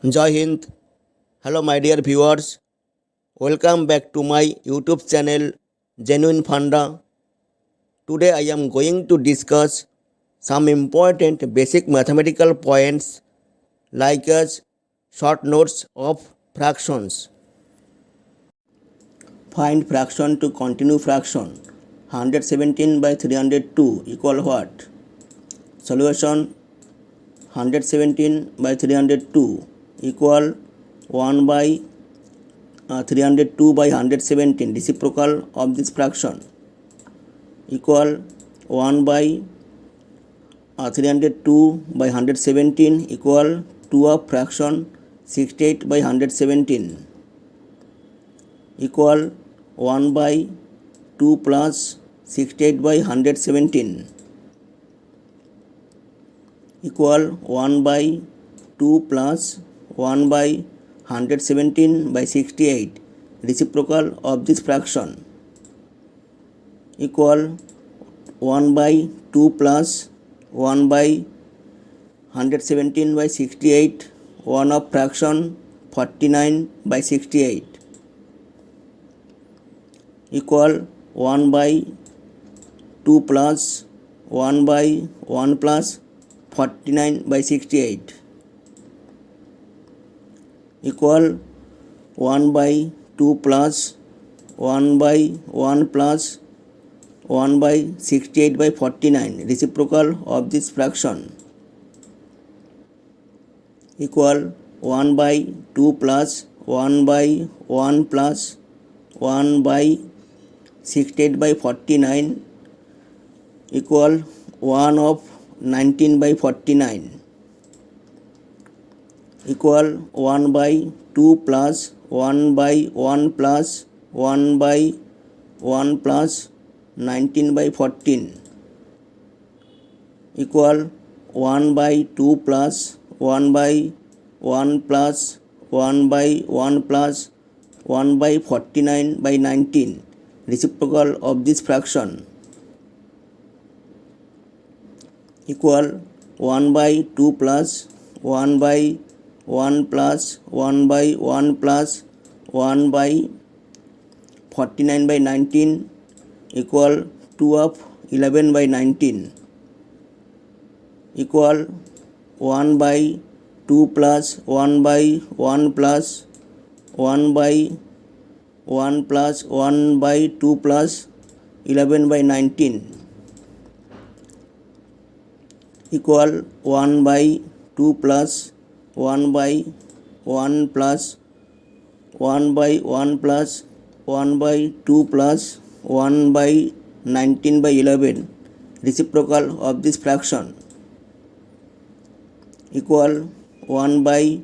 Jai Hind. Hello, my dear viewers. Welcome back to my YouTube channel, Genuine Funda. Today, I am going to discuss some important basic mathematical points like as short notes of fractions. Find fraction to continue fraction. 117 by 302 equal what? Solution: 117 by 302 equal 1 by 302 by 117, reciprocal of this fraction, equal 1 by 302 by 117 equal 2 of fraction 68 by 117, equal 1 by 2 plus 68 by 117, equal 1 by 2 plus 1 by 117 by 68, reciprocal of this fraction, equal 1 by 2 plus 1 by 117 by 68, 1 of fraction 49 by 68, equal 1 by 2 plus 1 by 1 plus 49 by 68, equal 1 by 2 plus 1 by 1 plus 1 by 68 by 49, reciprocal of this fraction, equal 1 by 2 plus 1 by 1 plus 1 by 68 by 49, equal 1 of 19 by 49, equal 1 by 2 plus 1 by 1 plus 1 by 1 plus 19 by 14, equal 1 by 2 plus 1 by 1 plus 1 by 1 plus 1 by 49 by 19, reciprocal of this fraction, equal 1 by 2 plus 1 by 1 plus 1 by 1 plus 1 by 49 by 19, equal 2 of 11 by 19, equal 1 by 2 plus 1 by 1 plus 1 by 1 plus 1 by 2 plus 11 by 19, equal 1 by 2 plus 1 by 1 plus 1 by 1 plus 1 by 2 plus 1 by 19 by 11, reciprocal of this fraction, equal 1 by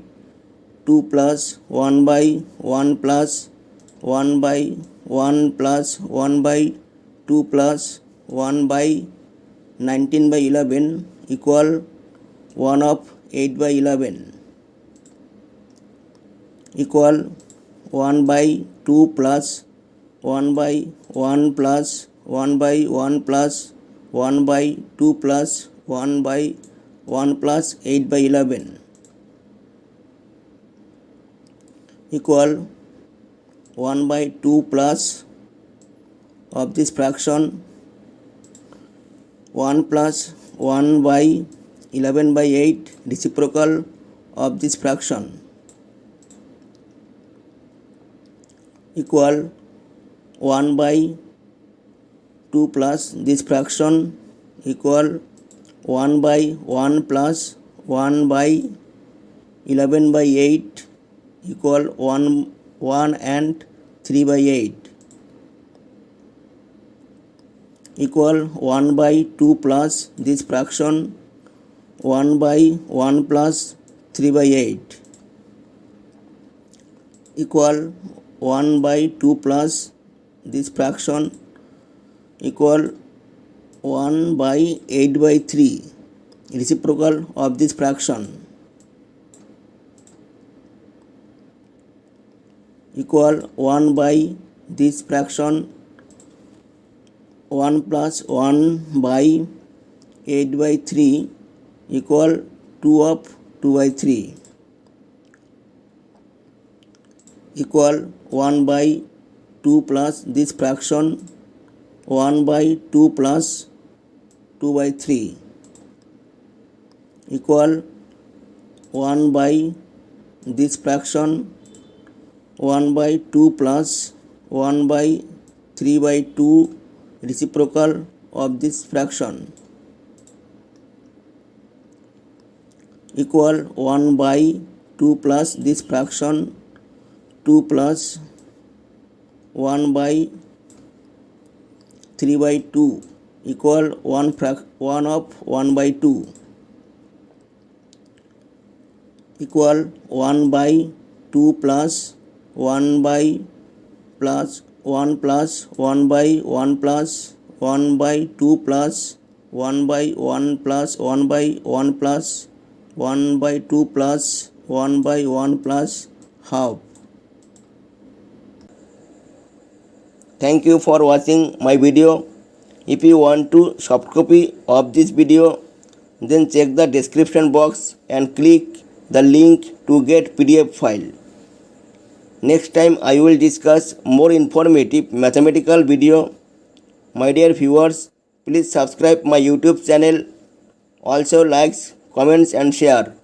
2 plus 1 by 1 plus 1 by 1 plus 1 by 2 plus 1 by 19 by 11, equal 1 of 8 by 11, equal 1 by 2 plus 1 by 1 plus 1 by 1 plus 1 by 2 plus 1 by 1 plus 8 by 11, equal 1 by 2 plus of this fraction 1 plus 1 by 11 by 8, reciprocal of this fraction, equal 1 by 2 plus this fraction, equal 1 by 1 plus 1 by 11 by 8, equal 1 and 3 by 8, equal 1 by 2 plus this fraction 1 by 1 plus 3 by 8, equal 1 by 2 plus this fraction, equal 1 by 8 by 3, reciprocal of this fraction, equal 1 by this fraction 1 plus 1 by 8 by 3, equal 2 of 2 by 3, equal 1 by 2 plus this fraction 1 by 2 plus 2 by 3 equal 1 by this fraction 1 by 2 plus 1 by 3 by 2 reciprocal of this fraction equal 1 by 2 plus this fraction 2 plus 1 by 3 by 2 equal 1 of 1 by 2 equal 1 by 2 plus 1 by plus 1 plus 1 by 1 plus 1 by 2 plus 1 by 1 plus 1 by 1 plus 1 by 2 plus 1 by 1 plus half. Thank you for watching my video. If you want to soft copy of this video, then check the description box and click the link to get PDF file. Next time I will discuss more informative mathematical video. My dear viewers, please subscribe my YouTube channel. Also likes, comments and share.